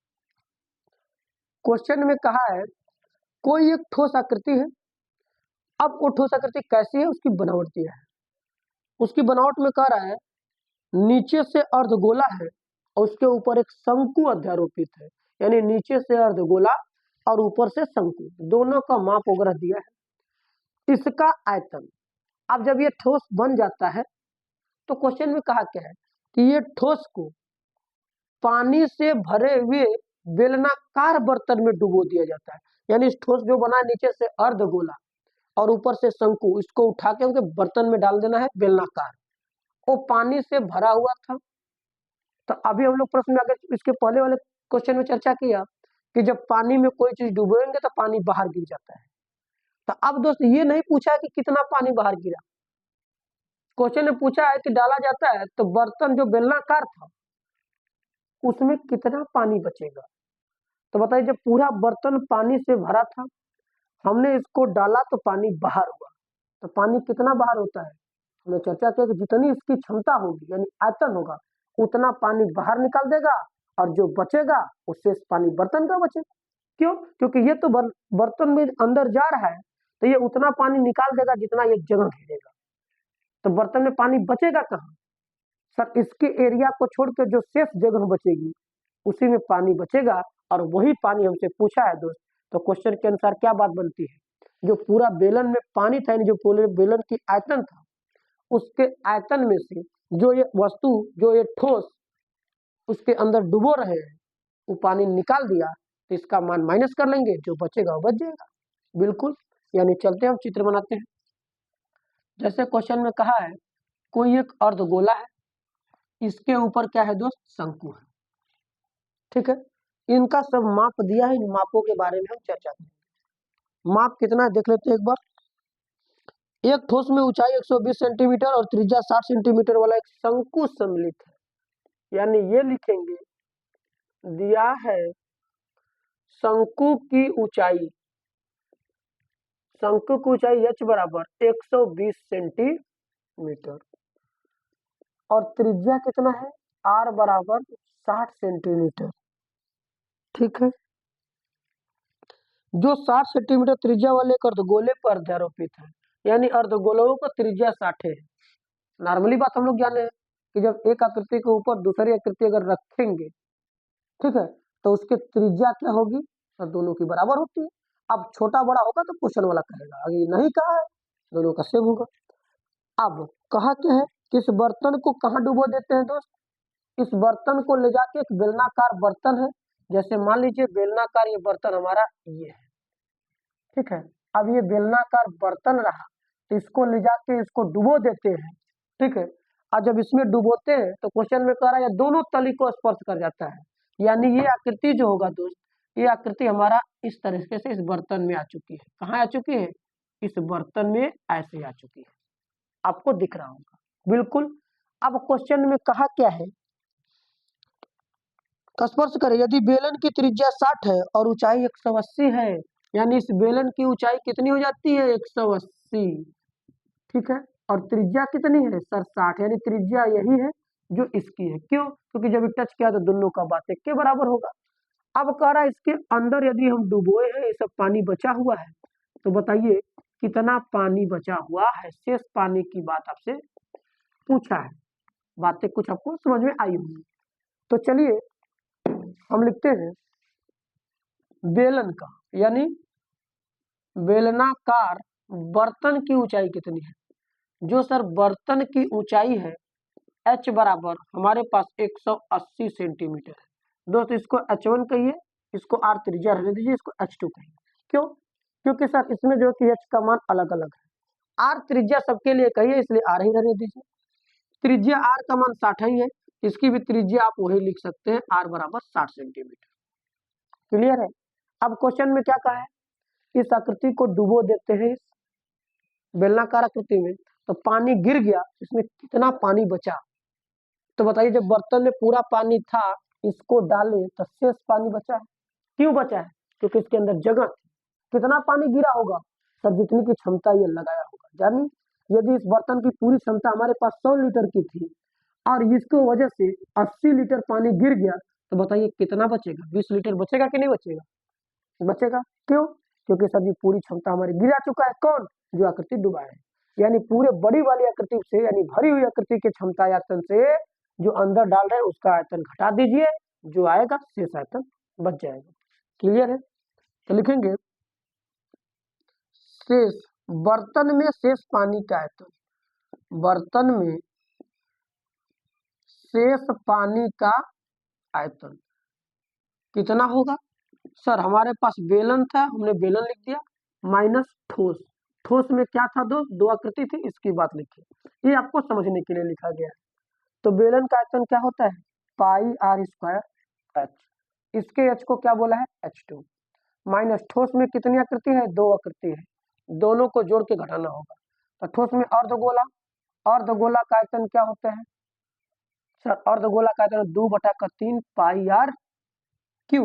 क्वेश्चन में कहा है कोई एक ठोस आकृति है। अब वो ठोस आकृति कैसी है, उसकी बनावट दिया है। उसकी बनावट में कह रहा है नीचे से अर्धगोला है और उसके ऊपर एक शंकु अध्यारोपित है, यानी नीचे से अर्धगोला और ऊपर से शंकु, दोनों का माप वगैरह दिया है। इसका आयतन, अब जब ये ठोस बन जाता है तो क्वेश्चन में कहा क्या है कि ये ठोस को पानी से भरे हुए बेलनाकार बर्तन में डुबो दिया जाता है। यानी इस ठोस जो बना है नीचे से अर्धगोला और ऊपर से शंकु, इसको उठा के उनके बर्तन में डाल देना है बेलनाकार। वो पानी से भरा हुआ था। तो अभी हम लोग प्रश्न में अगर इसके पहले वाले क्वेश्चन में चर्चा किया कि जब पानी में कोई चीज डुबोएंगे तो पानी बाहर गिर जाता है। तो अब दोस्त ये नहीं पूछा है कि कितना पानी बाहर गिरा, क्वेश्चन में पूछा है कि डाला जाता है तो बर्तन जो बेलनाकार था उसमें कितना पानी बचेगा। तो बताइए जब पूरा बर्तन पानी से भरा था, हमने इसको डाला तो पानी बाहर हुआ, तो पानी कितना बाहर होता है। हमने चर्चा किया कि जितनी इसकी क्षमता होगी यानी आयतन होगा उतना पानी बाहर निकाल देगा और जो बचेगा उससे पानी बर्तन का बचेगा। क्यों? क्योंकि ये तो बर्तन में अंदर जा रहा है तो ये उतना पानी निकाल देगा जितना ये जगह घेरेगा। तो बर्तन में पानी बचेगा कहाँ सर? इसके एरिया को छोड़ के जो शेष जगह बचेगी उसी में पानी बचेगा, और वही पानी हमसे पूछा है दोस्त। तो क्वेश्चन के अनुसार क्या बात बनती है, जो पूरा बेलन में पानी था, जो पूरे बेलन की आयतन था, उसके आयतन में से जो ये वस्तु, जो ये ठोस उसके अंदर डुबो रहे हैं, वो पानी निकाल दिया तो इसका मान माइनस कर लेंगे, जो बचेगा वो बच जाएगा। बिल्कुल, यानी चलते हम चित्र बनाते हैं। जैसे क्वेश्चन में कहा है कोई एक अर्धगोला है, इसके ऊपर क्या है दोस्त, शंकु है। ठीक है, इनका सब माप दिया है, इन मापों के बारे में हम चर्चा करेंगे। माप कितना है देख लेते हैं एक बार। एक ठोस में ऊंचाई 120 सेंटीमीटर और त्रिज्या 60 सेंटीमीटर वाला एक शंकु सम्मिलित है। यानी ये लिखेंगे, दिया है शंकु की ऊंचाई, शंकु की ऊंचाई h बराबर 120 सेंटीमीटर और त्रिज्या कितना है, r बराबर 60 सेंटीमीटर। ठीक है, जो 60 सेंटीमीटर त्रिज्या वाले एक अर्धगोले पर अध्यारोपित है, यानी अर्धगोलों का त्रिज्या 60 है। नॉर्मली बात हम लोग जाने हैं कि जब एक आकृति के ऊपर दूसरी आकृति अगर रखेंगे, ठीक है, तो उसकी त्रिज्या क्या होगी, तो दोनों की बराबर होती है। अब छोटा बड़ा होगा तो क्वेश्चन वाला कहेगा, अगर नहीं कहा है दोनों का सेम होगा। अब कहा क्या है कि इस बर्तन को कहाँ डुबो देते हैं दोस्त, इस बर्तन को ले जाके एक बेलनाकार बर्तन है, जैसे मान लीजिए बेलनाकार ये बर्तन हमारा ये है, ठीक है। अब ये बेलनाकार बर्तन रहा, तो इसको ले जाके इसको डुबो देते हैं, ठीक है। और जब इसमें डुबोते हैं तो क्वेश्चन में कह रहा है दोनों तली को स्पर्श कर जाता है, यानी ये आकृति जो होगा दोस्त, ये आकृति हमारा इस तरीके से इस बर्तन में आ चुकी है। कहाँ आ चुकी है, इस बर्तन में ऐसे आ चुकी है, आपको दिख रहा होगा बिल्कुल। अब क्वेश्चन में कहा क्या है, स्पर्श करें, यदि बेलन की त्रिज्या 60 है और ऊंचाई 180 है, यानी इस बेलन की ऊंचाई कितनी हो जाती है, 180, ठीक है, और त्रिज्या कितनी है सर, 60, यानी त्रिज्या यही है जो इसकी है। क्यों, क्योंकि जब टच किया तो दोनों का बात एक के बराबर होगा। अब कह रहा है इसके अंदर यदि हम डुबोए हैं, ये सब पानी बचा हुआ है, तो बताइए कितना पानी बचा हुआ है, शेष पानी की बात आपसे पूछा है। बातें कुछ आपको समझ में आई होंगी। तो चलिए हम लिखते हैं बेलन का, यानी बेलनाकार बर्तन की ऊंचाई कितनी है। जो सर बर्तन की ऊंचाई है h बराबर हमारे पास 180 सेंटीमीटर है दोस्त, इसको h1 कहिए, इसको r त्रिज्या रहने दीजिए, इसको h2 कहिए। क्यों, क्योंकि सर इसमें जो कि h का मान अलग अलग है, r त्रिज्या सबके लिए कहिए, इसलिए r ही रहने दीजिए। त्रिज्या r का मान 60 ही है, इसकी भी त्रिज्या आप वही लिख सकते हैं, r बराबर 60 सेंटीमीटर। क्लियर है। अब क्वेश्चन में क्या कहा है, इस आकृति को डुबो देते हैं, इस बेलनाकार आकृति में, तो पानी गिर गया, इसमें कितना पानी बचा। तो बताइए जब बर्तन में पूरा पानी था, इसको डाले तो शेष पानी बचा है। क्यों बचा है, क्योंकि इसके अंदर जगह थी। कितना पानी गिरा होगा सर, जितनी की क्षमता ये लगाया होगा। यानी यदि इस बर्तन की पूरी क्षमता हमारे पास 100 लीटर की थी और इसको वजह से 80 लीटर पानी गिर गया, तो बताइए कितना बचेगा, 20 लीटर बचेगा कि नहीं बचेगा, बचेगा। क्यों, क्योंकि सर जी पूरी क्षमता हमारी गिरा चुका है, कौन, जो आकृति डुबा है। यानी पूरे बड़ी वाली आकृति से, यानी भरी हुई आकृति के क्षमता आयतन से जो अंदर डाल रहे हैं उसका आयतन घटा दीजिए, जो आएगा शेष आयतन बच जाएगा। क्लियर है। तो लिखेंगे शेष, बर्तन में शेष पानी का आयतन, बर्तन में शेष पानी का आयतन कितना होगा। सर हमारे पास बेलन था, हमने बेलन लिख दिया, माइनस ठोस, ठोस में क्या था दोस्त, दो आकृति थी, इसकी बात लिखी, ये आपको समझने के लिए लिखा गया है। तो बेलन का आयतन क्या होता है, पाई आर स्क्वायर एच, इसके एच को क्या बोला है, H2, माइनस ठोस में कितनी आकृति है, दो आकृति है, दोनों को जोड़ के घटाना होगा। तो ठोस में अर्धगोला, अर्धगोला का आयतन क्या होता है सर, अर्धगोला का आयतन 2/3 पाई आर क्यू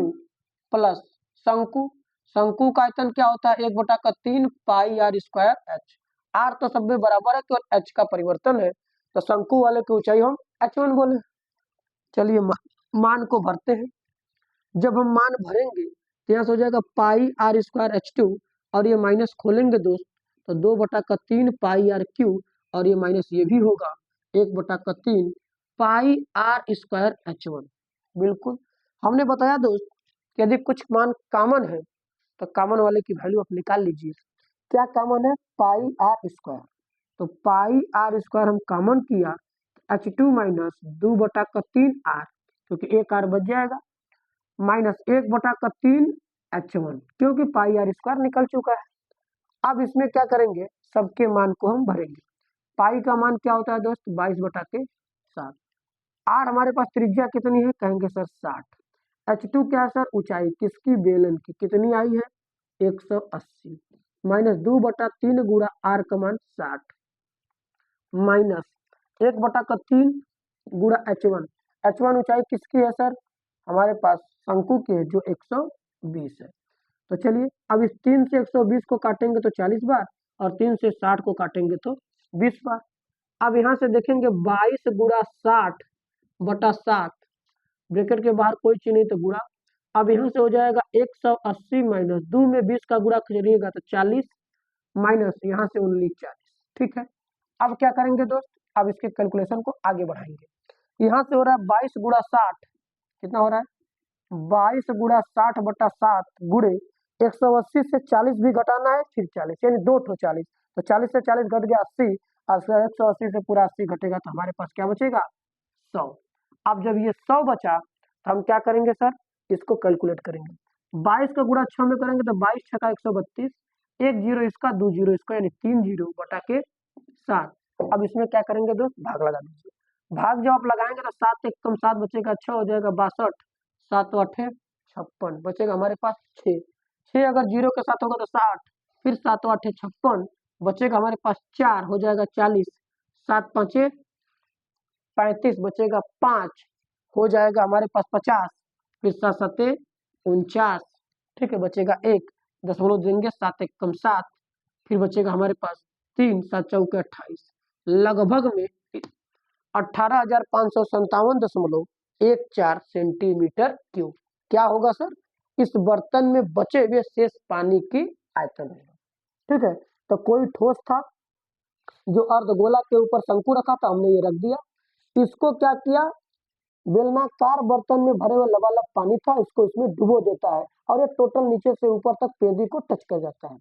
प्लस शंकु, शंकु का आयतन क्या होता है, 1/3 पाई आर स्क्वायर एच। आर तो सब में बराबर है, केवल एच का परिवर्तन है, तो शंकु वाले की ऊंचाई हम h1 बोले। चलिए मान को भरते हैं, जब हम मान भरेंगे तो यहाँ से हो जाएगा पाई आर स्क्वायर H2 और ये माइनस खोलेंगे दोस्त, तो 2/3 पाई आर क्यू और ये माइनस ये भी होगा 1/3 पाई आर स्क्वायर H1। बिल्कुल, हमने बताया दोस्त यदि कुछ मान कॉमन है तो कॉमन वाले की वैल्यू आप निकाल लीजिए। क्या कॉमन है, पाई आर स्क्वायर, तो पाई आर स्क्वायर हम कॉमन किया, H2 माइनस 2/3 आर, क्योंकि एक आर बच जाएगा, माइनस 1/3 H1, क्योंकि पाई आर स्क्वायर निकल चुका है। अब इसमें क्या करेंगे, सबके मान को हम भरेंगे। पाई का मान क्या होता है दोस्त, 22/7, आर हमारे पास त्रिज्या कितनी है, कहेंगे सर 60, H2 क्या है सर, ऊंचाई किसकी, बेलन की, कितनी आई है 180, माइनस 2/3 गुणा r का मान 60 माइनस 1/3 गुणा h1। h1 ऊंचाई किसकी है सर? हमारे पास शंकु की है जो 120 है। तो चलिए अब इस 3 से 120 को काटेंगे तो 40 बार और 3 से 60 को काटेंगे तो 20 बार। अब यहाँ से देखेंगे 22 गुणा 60/7, ब्रैकेट के बाहर कोई चीज नहीं तो गुणा। अब यहाँ से हो जाएगा 180 माइनस 2 में 20 का गुणा करिएगा तो 40 माइनस यहाँ से 40। ठीक है, अब क्या करेंगे दोस्त, अब इसके कैलकुलेशन को आगे बढ़ाएंगे। यहाँ से हो रहा है 22 गुणा 60, कितना हो रहा है 22 गुणा 60/7 गुणे 180 से 40 भी घटाना है फिर 40, यानी 2 ठो 40। तो 40 से 40 घट गया 80, और 180 से पूरा 80 घटेगा तो हमारे पास क्या बचेगा 100। अब जब ये 100 बचा तो हम क्या करेंगे सर, इसको कैलकुलेट करेंगे। 22 का गुणा 6 में करेंगे तो 22 छका 132, 1 जीरो इसका 2 जीरो इसका, यानी 3 जीरो बटा के 7। अब इसमें क्या करेंगे दोस्त, भाग लगा दीजिए। भाग जब आप लगाएंगे तो 7 एक कम 7 बचेगा, 6 हो जाएगा 62, 7 8 56 बचेगा हमारे पास 6। 6 अगर जीरो के साथ होगा तो 60, फिर 7 8 56 बचेगा हमारे पास 4, हो जाएगा 40, 7 5 35 बचेगा 5, हो जाएगा हमारे पास 50, फिर 7 7 49, ठीक है बचेगा 1, दशमलव देंगे 7 1 कम 7, फिर बचेगा हमारे पास 3, 7 चौके 28, लगभग में 18,557.14 सेंटीमीटर क्यूब क्या होगा सर, इस बर्तन में बचे हुए शेष पानी की आयतन होगा। ठीक है, तो कोई ठोस था जो अर्धगोला के ऊपर शंकु रखा था, हमने ये रख दिया। इसको क्या किया, बेलनाकार बर्तन में भरे हुए लबालब पानी था, इसको इसमें डुबो देता है और ये टोटल नीचे से ऊपर तक पेंदी को टच कर जाता है।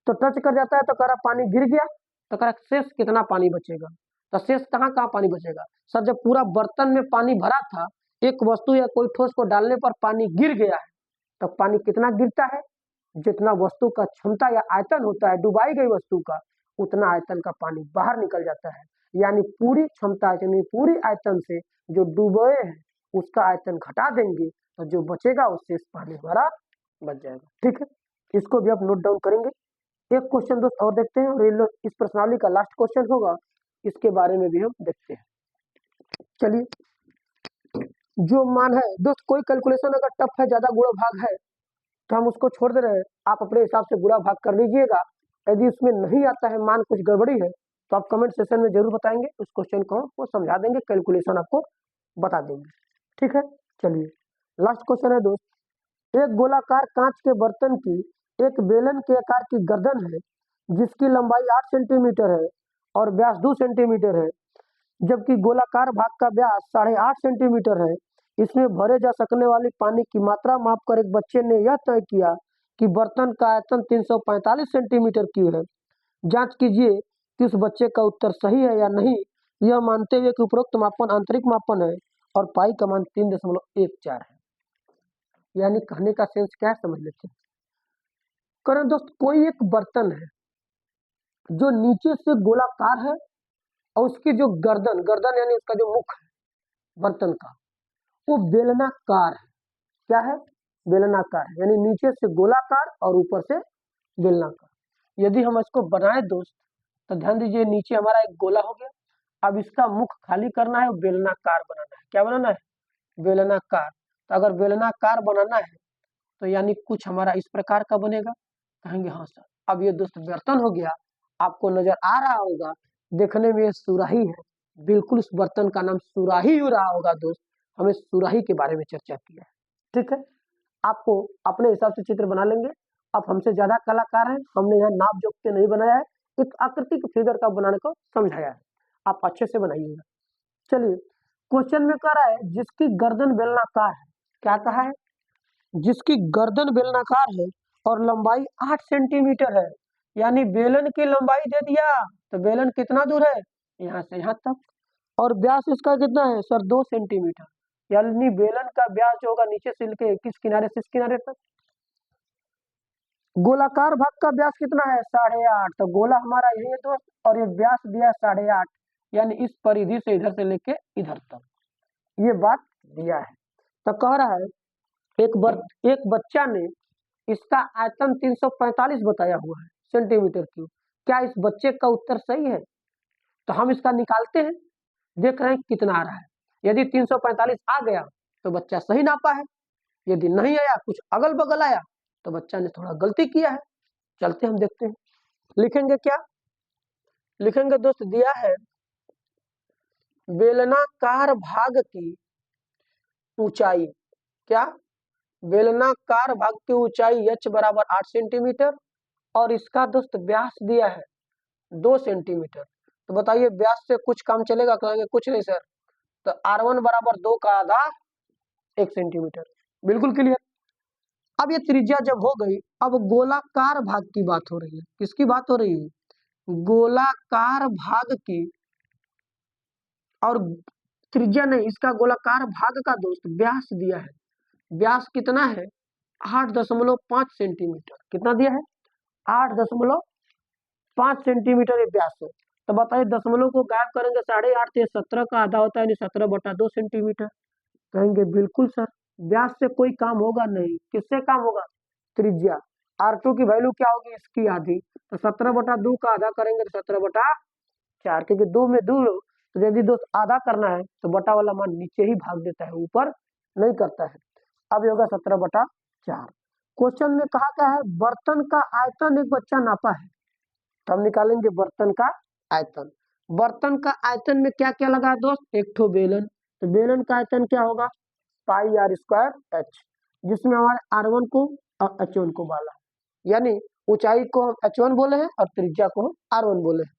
तो टच कर जाता है तो कह रहा पानी गिर गया, तो कह रहा शेष कितना पानी बचेगा। तो शेष कहाँ कहाँ पानी बचेगा सर, जब पूरा बर्तन में पानी भरा था, एक वस्तु या कोई ठोस को डालने पर पानी गिर गया है, तो पानी कितना गिरता है, जितना वस्तु का क्षमता या आयतन होता है डुबाई गई वस्तु का, उतना आयतन का पानी बाहर निकल जाता है। यानी पूरी क्षमता यानी पूरी आयतन से जो डूबे हैं उसका आयतन घटा देंगे तो जो बचेगा उससे पानी हमारा बच जाएगा। ठीक है, इसको भी आप नोट डाउन करेंगे। एक क्वेश्चन दोस्त और देखते हैं, और इस प्रश्नावली का लास्ट क्वेश्चन होगा, इसके बारे में भी हम देखते हैं। चलिए, जो मान है दोस्त, कोई कैलकुलेशन अगर टफ है, ज्यादा गुणा भाग है तो हम उसको छोड़ दे रहे हैं, आप अपने हिसाब से गुणा भाग कर लीजिएगा। यदि उसमें नहीं आता है, मान कुछ गड़बड़ी है, तो आप कमेंट सेशन में जरूर बताएंगे, उस क्वेश्चन को वो समझा देंगे, कैलकुलेशन आपको बता देंगे। ठीक है, चलिए लास्ट क्वेश्चन है दोस्त, एक गोलाकार कांच के बर्तन की एक बेलन के आकार की गर्दन है जिसकी लंबाई 8 सेंटीमीटर है और व्यास 2 सेंटीमीटर है, जबकि गोलाकार भाग का व्यास 8.5 सेंटीमीटर है। इसमें भरे जा सकने वाली पानी की मात्रा मापकर एक बच्चे ने यह तय किया कि बर्तन का आयतन 345 सेंटीमीटर की है। जांच कीजिए कि उस बच्चे का उत्तर सही है या नहीं, यह मानते हुए कि उपरोक्त मापन आंतरिक मापन है और पाई का मान 3.14 है। यानी कहने का सेंस क्या है समझ लेते हैं। करें दोस्त, कोई एक बर्तन है जो नीचे से गोलाकार है और उसकी जो गर्दन गर्दन यानी उसका जो मुख है बर्तन का, वो बेलनाकार है। क्या है, बेलनाकार है, यानी नीचे से गोलाकार और ऊपर से बेलनाकार। यदि हम इसको बनाए दोस्त तो ध्यान दीजिए, नीचे हमारा एक गोला हो गया, अब इसका मुख खाली करना है, बेलनाकार बनाना है। क्या बनाना है, बेलनाकार। तो अगर बेलनाकार बनाना है तो यानी कुछ हमारा इस प्रकार का बनेगा। कहेंगे हाँ सर। अब ये दोस्त बर्तन हो गया, आपको नजर आ रहा होगा, देखने में सुराही है, बिल्कुल उस बर्तन का नाम सुराही हो रहा होगा दोस्त। हमें सुराही के बारे में चर्चा किया है। ठीक है, आपको अपने हिसाब से चित्र बना लेंगे। आप हमसे ज्यादा कलाकार हैं, हमने यहाँ नाप जोख के नहीं बनाया है, एक आकृति के फिगर का बनाने को समझाया है, आप अच्छे से बनाइएगा। चलिए, क्वेश्चन में कह रहा है जिसकी गर्दन बेलनाकार है। क्या कहा है, जिसकी गर्दन बेलनाकार है और लंबाई 8 सेंटीमीटर है, यानी बेलन की लंबाई दे दिया, तो बेलन कितना दूर है, यहाँ से यहाँ तक, और व्यास इसका कितना है सर 2 सेंटीमीटर, यानी बेलन का व्यास जो होगा नीचे से लेके किस किनारे से इस किनारे तक। गोलाकार भाग का व्यास कितना है 8.5, तो गोला हमारा यही है दोस्त, और ये व्यास दिया है 8.5, यानी इस परिधि से इधर से लेके इधर तक ये बात दिया है। तो कह रहा है एक बच्चा ने इसका आयतन 345 बताया हुआ है सेंटीमीटर क्यूब। क्या इस बच्चे का उत्तर सही है? तो हम इसका निकालते हैं, देख रहे हैं कितना आ रहा है। यदि 345 आ गया तो बच्चा सही नापा है, यदि नहीं आया, कुछ अगल बगल आया, तो बच्चा ने थोड़ा गलती किया है। चलते हम देखते हैं, लिखेंगे क्या? लिखेंगे दोस्त, दिया है बेलनाकार भाग की ऊंचाई, क्या? बेलनाकार भाग की ऊंचाई h बराबर 8 सेंटीमीटर और इसका दोस्त व्यास दिया है 2 सेंटीमीटर। तो बताइए व्यास से कुछ काम चलेगा? कहेंगे कुछ नहीं सर। तो r1 बराबर 2 का आधा 1 सेंटीमीटर। बिल्कुल क्लियर। अब ये त्रिज्या जब हो गई, अब गोलाकार भाग की बात हो रही है। किसकी बात हो रही है? गोलाकार भाग की। और त्रिज्या नहीं, इसका गोलाकार भाग का दोस्त व्यास दिया है। व्यास कितना है? 8.5 सेंटीमीटर। कितना दिया है? 8.5 सेंटीमीटर ये व्यास है। तो बताइए दशमलव को गायब करेंगे 8.5 तो 17 का आधा होता है, यानी 17/2 सेंटीमीटर। कहेंगे बिल्कुल सर, व्यास से कोई काम होगा नहीं। किससे काम होगा? त्रिज्या। R2 की वैल्यू क्या होगी? इसकी आधी। तो 17/2 का आधा करेंगे तो 17/4, क्योंकि 2 में 2, तो यदि दोस्त आधा करना है तो बटा वाला मान नीचे ही भाग देता है, ऊपर नहीं करता है। अब ये होगा 17/4। क्वेश्चन में कहा क्या है? बर्तन का आयतन एक बच्चा नापा है। तो हम निकालेंगे बर्तन का आयतन। बर्तन का आयतन में क्या क्या लगा है दोस्त? एक ठो बेलन। तो बेलन का आयतन क्या होगा? पाई आर स्क्वायर एच, जिसमें हमारे R1 को और H1 को बाला, यानी ऊंचाई को हम H1 बोले हैं और त्रिज्या को हम R1 बोले हैं।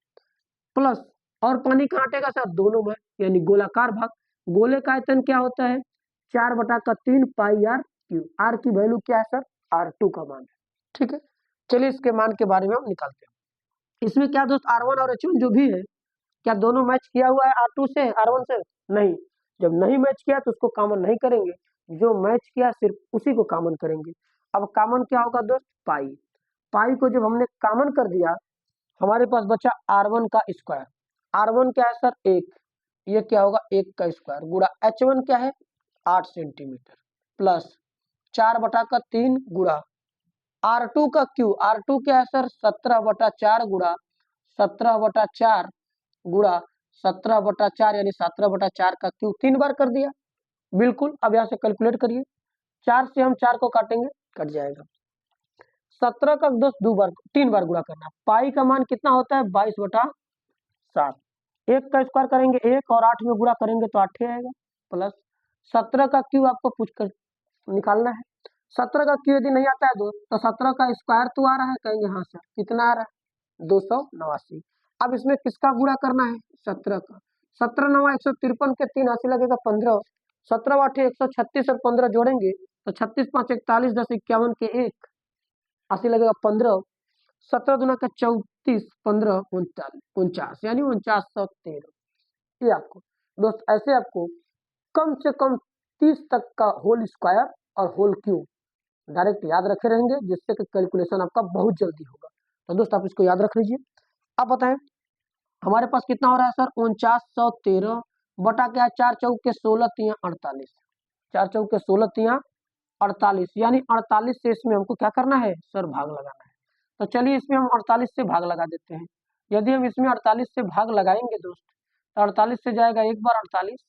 प्लस और पानी कहाँ हटेगा सर? दोनों में, यानी गोलाकार भाग। गोले का आयतन क्या होता है? 4/3 पाई आर क्यूब। आर की वैल्यू क्या है सर? R2 का मान है। ठीक है, चलिए इसके मान के बारे में हम निकालते हैं। इसमें क्या दोस्त, R1 और H1 जो भी है, क्या दोनों मैच किया हुआ है R2 से, R1 से? नहीं। जब नहीं मैच किया तो उसको कॉमन नहीं करेंगे, जो मैच किया सिर्फ उसी को कॉमन करेंगे। अब कॉमन क्या होगा दोस्त? पाई। पाई को जब हमने कॉमन कर दिया, हमारे पास बचा R1 का स्क्वायर। R1 क्या है सर? 1। ये क्या होगा? 1 का स्क्वायर गुणा H1 क्या है? 8 सेंटीमीटर प्लस 4/3 गुणा R2 का क्यू। R2 क्या है सर? 17/4 गुणा 17/4 गुणा 17/4, यानी 17/4 का क्यू 3 बार कर दिया। बिल्कुल। अब यहाँ से कैलकुलेट करिए, 4 से हम 4 को काटेंगे, कट जाएगा। 17 का दोस्त 3 बार गुणा करना। पाई का मान कितना होता है? 22/7। 1 का स्क्वायर करेंगे 1 और 8 में गुणा करेंगे तो 8 ही आएगा। प्लस 17 का क्यू आपको पूछ कर निकालना है। 17 का क्यू यदि नहीं आता है दोस्त, तो 17 का स्क्वायर तो आ रहा है? कहेंगे हाँ सर। कितना आ रहा है? 289। अब इसमें किसका गुणा करना है? 17 का। 17 9 153 के 3 80 लगेगा 15। 17 8 136 और 15 जोड़ेंगे तो 36 5 41 10 51 के 1 80 लगेगा 15। 17 दूना का 34, 15 49, यानी 4913। ये आपको दोस्त ऐसे आपको कम से कम 30 तक का होल स्क्वायर और होल क्यूब डायरेक्ट याद रखे रहेंगे, जिससे कि कैलकुलेशन आपका बहुत जल्दी होगा। तो दोस्त आप इसको याद रख लीजिए। अब बताएं हमारे पास कितना हो रहा है सर? 4913 बटा क्या? 4 चौक के 16 तिया 48। 4 चौक के 16 तिया 48, यानी 48 से इसमें हमको क्या करना है सर? भाग लगाना है। तो चलिए इसमें हम 48 से भाग लगा देते हैं। यदि हम इसमें 48 से भाग लगाएंगे दोस्त, तो 48 से जाएगा एक बार 48,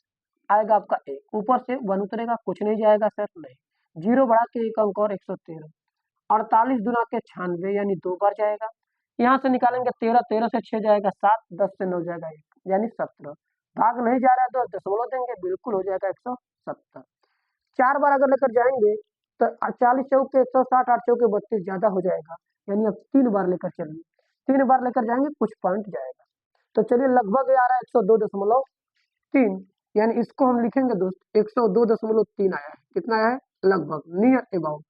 आएगा आपका 1, ऊपर से 1 उतरेगा, कुछ नहीं जाएगा सर? नहीं। 0 बढ़ा के 1 अंक और 113। 48 दुना के 96, यानी 2 बार जाएगा। यहाँ से निकालेंगे 13, 13 से 6 जाएगा 7, 10 से 9 जाएगा 1, यानी 17। भाग नहीं जा रहा है तो दशमलव देंगे, बिल्कुल हो जाएगा 170। 4 बार अगर लेकर जाएंगे तो 40 चौक के 160, 8 चौक के 32 ज्यादा हो जाएगा, यानी अब 3 बार लेकर चलिए। 3 बार लेकर जाएंगे, कुछ पॉइंट जाएगा। तो चलिए लगभग आ रहा है 102.3, यानी इसको हम लिखेंगे दोस्त 102.3 आया है। कितना आया है? लगभग, नियर अबाउट।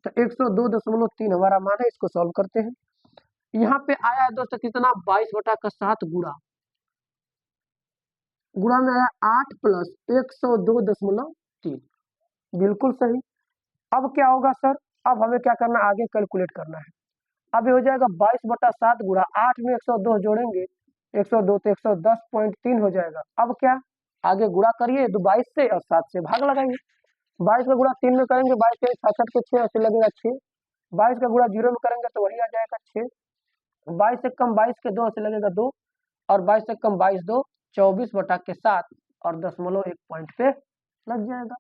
तो 102.3 हमारा मान है। इसको सॉल्व करते हैं। यहाँ पे आया है दोस्तों कितना? 22/7 गुणा गुणा में आया 8 प्लस 102.3। बिल्कुल सही। अब क्या होगा सर? अब हमें क्या करना है? आगे कैलकुलेट करना है। अब ये हो जाएगा 22/7 गुणा 8 में 102 जोड़ेंगे 102 तो 110.3 हो जाएगा। अब क्या? आगे गुणा करिए 22 से और 7 से भाग लगाइए। 22 का गुणा 3 में करेंगे, 22 के 66 के 6 ऐसे लगेगा 6। 22 का गुणा 0 में करेंगे तो वही आ जाएगा 6। 22 से कम 22 के 2 से लगेगा 2, और 22 से कम 22 2, 24/7 और 0.1 पॉइंट पे लग जाएगा।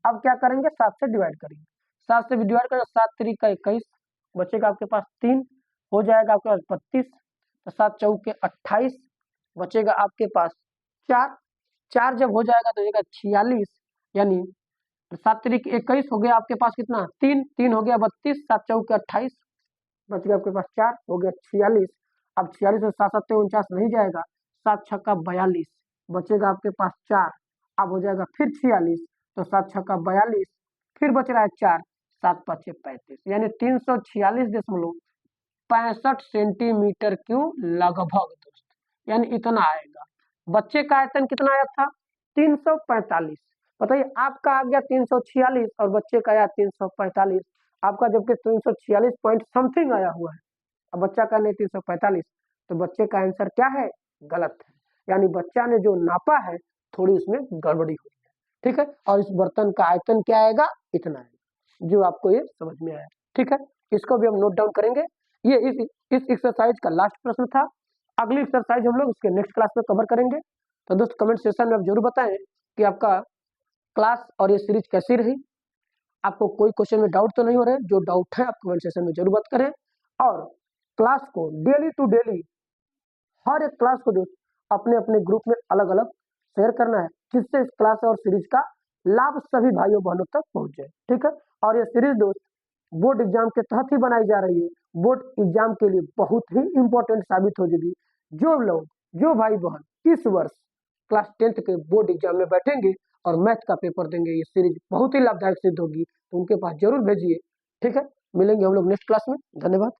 अब क्या करेंगे, 7 से डिवाइड करेंगे, 7 से भी डिवाइड करेंगे, 7 3 का 21, बचेगा आपके पास 3, हो जाएगा आपके पास 32, तो 7 चौके 28, बचेगा आपके पास 4, 4 जब हो जाएगा तो हो जाएगा 46, यानी 7 3 21 हो गया आपके पास कितना 3, 3 हो गया 32, 7 चौके 28, बच गया आपके पास 4, हो गया 46। अब 46 से 7 7 49 नहीं जाएगा, 7 छक्का 42, बचेगा आपके पास 4, अब हो जाएगा फिर 46, तो 7 छक्का 42, फिर बच रहा है 4, 7 5 35, यानी 346.65 सेंटीमीटर क्यूब लगभग दोस्त, यानी इतना आएगा। बच्चे का आयतन कितना आया था 345, बताइए आपका आ गया 346 और बच्चे का आया 345, आपका जबकि 346 पॉइंट समथिंग आया हुआ है, अब बच्चा का नहीं 345, तो बच्चे का आंसर क्या है, गलत है, यानी बच्चा ने जो नापा है थोड़ी उसमें गड़बड़ी हुई है, ठीक है। और इस बर्तन का आयतन क्या आएगा, इतना आएगा, जो आपको ये समझ में आया, ठीक है। इसको भी हम नोट डाउन करेंगे। ये इस एक्सरसाइज का लास्ट प्रश्न था। अगली एक्सरसाइज हम लोग इसके नेक्स्ट क्लास में कवर करेंगे। तो दोस्त कमेंट सेक्शन में आप जरूर बताएं कि आपका क्लास और ये सीरीज कैसी रही, आपको कोई क्वेश्चन में डाउट तो नहीं हो रहे, जो डाउट है आप कमेंट सेक्शन में जरूर बात करें। और क्लास को डेली टू डेली हर एक क्लास को दोस्त अपने अपने ग्रुप में अलग अलग शेयर करना है, जिससे इस क्लास और सीरीज का लाभ सभी भाइयों बहनों तक पहुंच जाए, ठीक है। और ये सीरीज दोस्त बोर्ड एग्जाम के तहत ही बनाई जा रही है, बोर्ड एग्जाम के लिए बहुत ही इंपॉर्टेंट साबित हो जाएगी। जो लोग, जो भाई बहन इस वर्ष क्लास 10th के बोर्ड एग्जाम में बैठेंगे और मैथ का पेपर देंगे, ये सीरीज बहुत ही लाभदायक सिद्ध होगी, तो उनके पास जरूर भेजिए, ठीक है। मिलेंगे हम लोग नेक्स्ट क्लास में, धन्यवाद।